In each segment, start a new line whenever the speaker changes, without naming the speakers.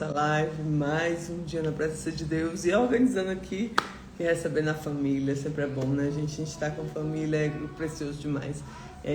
nossa live, mais um dia na presença de Deus e organizando aqui e recebendo a família, sempre é bom, né, gente? A gente tá com família, é precioso demais.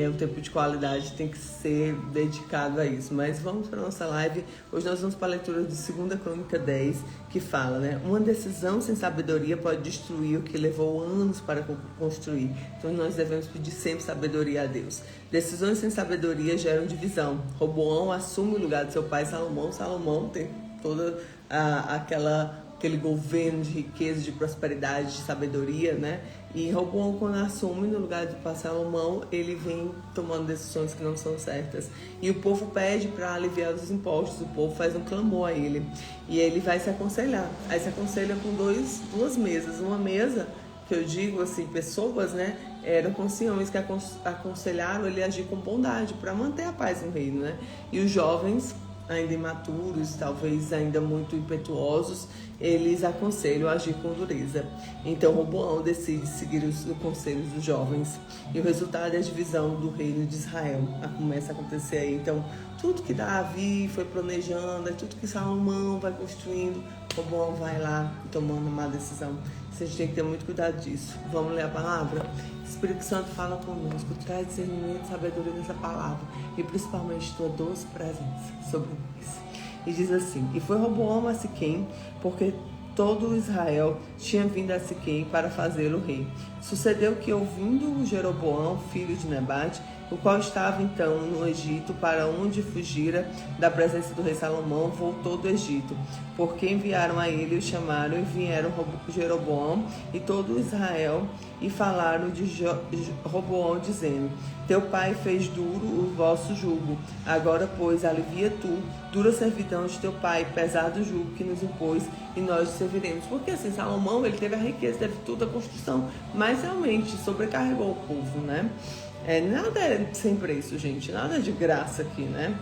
O tempo de qualidade tem que ser dedicado a isso. Mas vamos para a nossa live. Hoje nós vamos para a leitura de 2 Crônica 10, que fala, né? Uma decisão sem sabedoria pode destruir o que levou anos para construir. Então nós devemos pedir sempre sabedoria a Deus. Decisões sem sabedoria geram divisão. Roboão assume o lugar de seu pai Salomão. Salomão tem toda aquele governo de riqueza, de prosperidade, de sabedoria, né? E Roboão, quando assume no lugar de Salomão, ele vem tomando decisões que não são certas. E o povo pede para aliviar os impostos, o povo faz um clamor a ele. E ele vai se aconselhar. Aí se aconselha com duas mesas. Uma mesa, que eu digo assim, pessoas, né? Eram anciões que aconselharam ele a agir com bondade para manter a paz no reino, né? E os jovens, ainda imaturos, talvez ainda muito impetuosos, eles aconselham a agir com dureza. Então Roboão decide seguir os conselhos dos jovens e o resultado é a divisão do reino de Israel. Começa a acontecer aí. Então tudo que Davi foi planejando, tudo que Salomão vai construindo, Roboão vai lá tomando uma decisão. A gente tem que ter muito cuidado disso. Vamos ler a palavra? Espírito Santo fala conosco, traz discernimento e sabedoria nessa palavra e principalmente tua doce presença sobre nós. E diz assim: e foi Roboão a Siquém, porque todo Israel tinha vindo a Siquém para fazê-lo rei. Sucedeu que, ouvindo Jeroboão, filho de Nebate, o qual estava então no Egito, para onde fugira da presença do rei Salomão, voltou do Egito, porque enviaram a ele, o chamaram, e vieram Jeroboão e todo Israel, e falaram de Roboão, dizendo: teu pai fez duro o vosso jugo, agora, pois, alivia tu, dura servidão de teu pai, pesado jugo que nos impôs, e nós te serviremos. Porque assim, Salomão, ele teve a riqueza, teve tudo a construção, mas realmente sobrecarregou o povo, né? Nada é sem preço, gente, nada de graça aqui, né?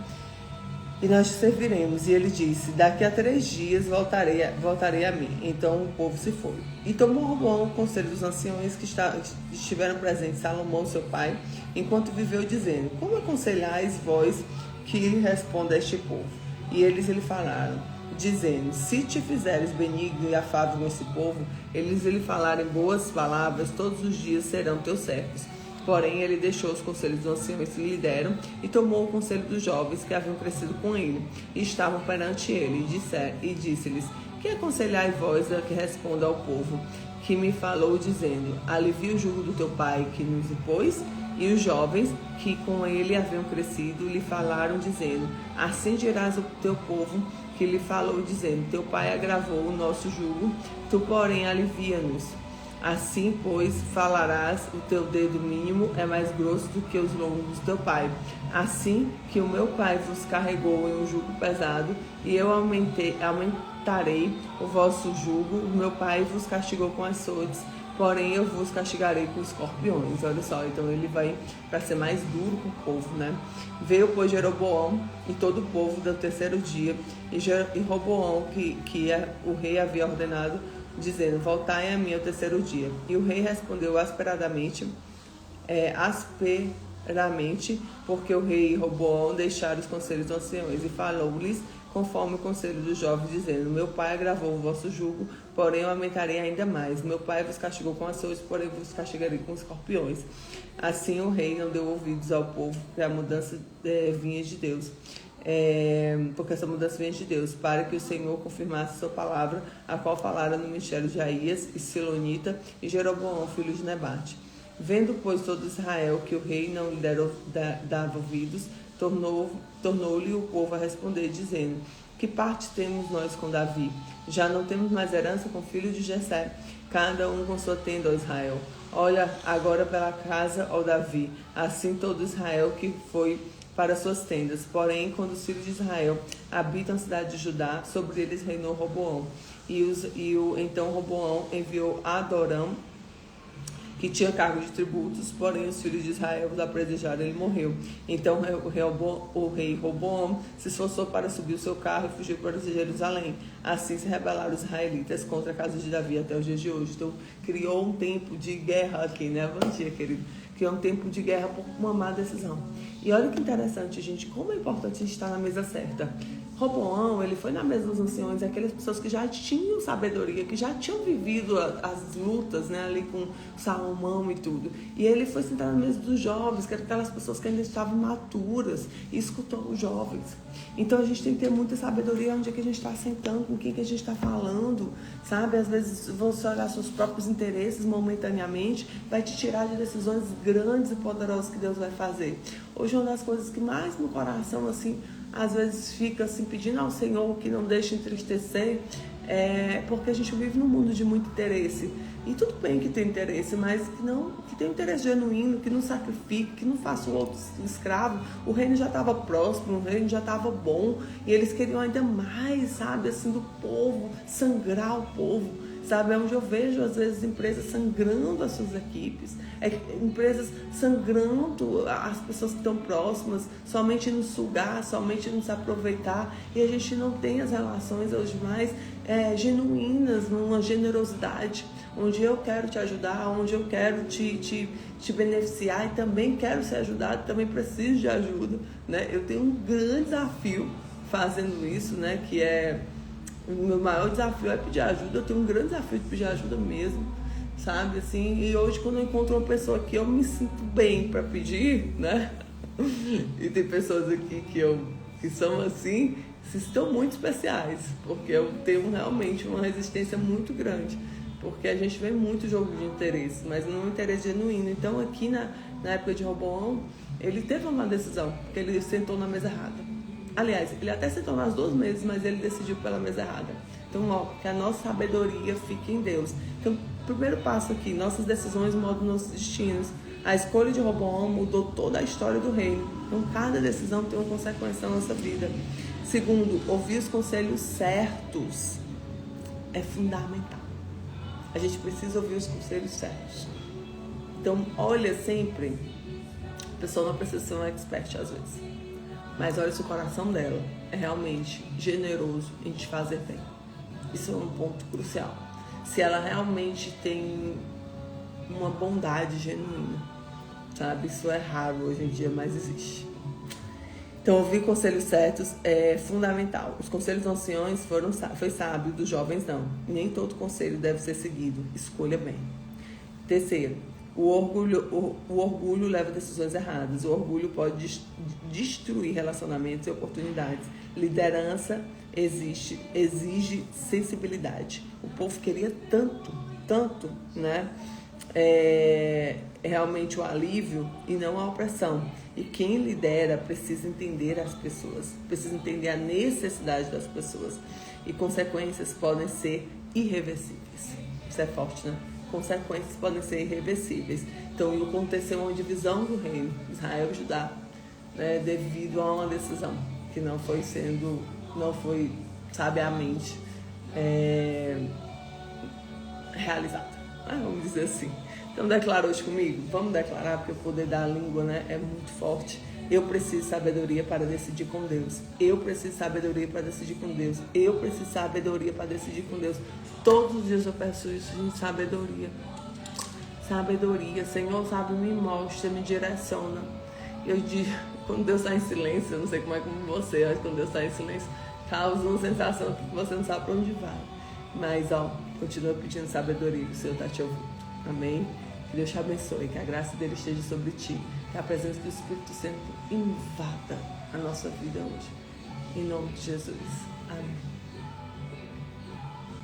E nós te serviremos. E ele disse: daqui a 3 dias voltarei a mim. Então o povo se foi. E tomou Roboão o conselho dos anciões que estiveram presentes, Salomão, seu pai, enquanto viveu, dizendo: como aconselhais vós que responda a este povo? E eles lhe falaram, dizendo: se te fizeres benigno e afável com esse povo, eles lhe falarem boas palavras, todos os dias serão teus servos. Porém, ele deixou os conselhos dos anciões que lhe deram e tomou o conselho dos jovens que haviam crescido com ele e estavam perante ele, e disse-lhes: que aconselhai vós a que responda ao povo que me falou, dizendo: alivia o jugo do teu pai que nos impôs? E os jovens que com ele haviam crescido lhe falaram, dizendo: assim dirás ao teu povo que lhe falou, dizendo: teu pai agravou o nosso jugo, tu porém alivia-nos. Assim, pois, falarás: o teu dedo mínimo é mais grosso do que os lombos do teu pai. Assim que o meu pai vos carregou em um jugo pesado, e eu aumentarei o vosso jugo, o meu pai vos castigou com açoites, porém eu vos castigarei com escorpiões. Olha só, então ele vai para ser mais duro com o povo, né? Veio, pois, Jeroboão e todo o povo do 3º dia, e Roboão, que o rei havia ordenado, dizendo: voltai a mim ao 3º dia. E o rei respondeu asperamente, porque o rei e Roboão deixaram os conselhos dos anciões, e falou-lhes conforme o conselho dos jovens, dizendo: meu pai agravou o vosso jugo, porém eu aumentarei ainda mais. Meu pai vos castigou com açoites, porém vos castigarei com escorpiões. Assim o rei não deu ouvidos ao povo, porque a mudança vinha de Deus. Porque essa mudança vem de Deus, para que o Senhor confirmasse sua palavra, a qual falaram no ministério de Aías e Silonita e Jeroboão, filho de Nebate. Vendo, pois, todo Israel que o rei não lhe dava ouvidos, tornou-lhe o povo a responder, dizendo: que parte temos nós com Davi? Já não temos mais herança com o filho de Jessé, cada um com sua tenda, ó Israel. Olha agora pela casa, ó Davi. Assim todo Israel que foi para suas tendas. Porém, quando os filhos de Israel habitam a cidade de Judá, sobre eles reinou Roboão. Então Roboão enviou Adorão, que tinha cargo de tributos, porém os filhos de Israel o apredejaram e ele morreu. Então o rei Roboão se esforçou para subir o seu carro e fugiu para Jerusalém. Assim se rebelaram os israelitas contra a casa de Davi até os dias de hoje. Então criou um tempo de guerra aqui, né? Bom dia, querido. Criou um tempo de guerra por uma má decisão. E olha que interessante, gente, como é importante a gente estar na mesa certa. Roboão, ele foi na mesa dos anciões, aquelas pessoas que já tinham sabedoria, que já tinham vivido as lutas, né, ali com Salomão e tudo. E ele foi sentar na mesa dos jovens, que eram aquelas pessoas que ainda estavam maturas, e escutou os jovens. Então a gente tem que ter muita sabedoria onde é que a gente está sentando, com quem que a gente está falando, sabe? Às vezes você olhar seus próprios interesses momentaneamente, vai te tirar de decisões grandes e poderosas que Deus vai fazer. Hoje uma das coisas que mais no coração, assim, às vezes fica assim, pedindo ao Senhor que não deixe entristecer, porque a gente vive num mundo de muito interesse. E tudo bem que tem interesse, mas que tem um interesse genuíno, que não sacrifique, que não faça o outro escravo. O reino já estava próximo, o reino já estava bom, e eles queriam ainda mais, sabe, assim, do povo, sangrar o povo. Sabe, é onde eu vejo às vezes empresas sangrando as suas equipes, empresas sangrando as pessoas que estão próximas, somente nos sugar, somente nos aproveitar, e a gente não tem as relações hoje mais genuínas, numa generosidade, onde eu quero te ajudar, onde eu quero te beneficiar e também quero ser ajudado, também preciso de ajuda, né? Eu tenho um grande desafio fazendo isso, né? Que é... O meu maior desafio é pedir ajuda. Eu tenho um grande desafio de pedir ajuda mesmo, sabe, assim, e hoje quando eu encontro uma pessoa que eu me sinto bem para pedir, né, e tem pessoas aqui que são assim, estão muito especiais, porque eu tenho realmente uma resistência muito grande, porque a gente vê muito jogo de interesse, mas não é um interesse genuíno. Então aqui na época de Roboão, ele teve uma decisão, porque ele sentou na mesa errada. Aliás, ele até sentou nas duas mesas, mas ele decidiu pela mesa errada. Então, ó, que a nossa sabedoria fique em Deus. Então, primeiro passo aqui, nossas decisões mudam nossos destinos. A escolha de Roboão mudou toda a história do reino. Então, cada decisão tem uma consequência na nossa vida. Segundo, ouvir os conselhos certos é fundamental. A gente precisa ouvir os conselhos certos. Então, olha sempre, a pessoa não precisa ser uma expert às vezes, mas olha se o coração dela é realmente generoso em te fazer bem. Isso é um ponto crucial. Se ela realmente tem uma bondade genuína, sabe? Isso é raro hoje em dia, mas existe. Então, ouvir conselhos certos é fundamental. Os conselhos dos anciões foi sábio, dos jovens não. Nem todo conselho deve ser seguido. Escolha bem. Terceiro, o orgulho leva a decisões erradas. O orgulho pode destruir relacionamentos e oportunidades. Liderança exige sensibilidade. O povo queria tanto, né? Realmente o alívio e não a opressão. E quem lidera precisa entender as pessoas, precisa entender a necessidade das pessoas. E consequências podem ser irreversíveis. Isso é forte, né? Consequências podem ser irreversíveis. Então, aconteceu uma divisão do reino, Israel e Judá, né, devido a uma decisão que não foi sabiamente realizada. Vamos dizer assim. Então, declara hoje comigo. Vamos declarar, porque o poder da língua, né, é muito forte. Eu preciso de sabedoria para decidir com Deus. Eu preciso de sabedoria para decidir com Deus. Eu preciso de sabedoria para decidir com Deus. Todos os dias eu peço isso, gente, sabedoria. Sabedoria. Senhor, sabe, me mostra, me direciona. Eu digo, quando Deus está em silêncio, eu não sei como é como você, mas quando Deus está em silêncio, causa uma sensação que você não sabe para onde vai. Mas, continua pedindo sabedoria, que o Senhor está te ouvindo. Amém? Que Deus te abençoe, que a graça dele esteja sobre ti, que a presença do Espírito Santo invada a nossa vida hoje. Em nome de Jesus. Amém.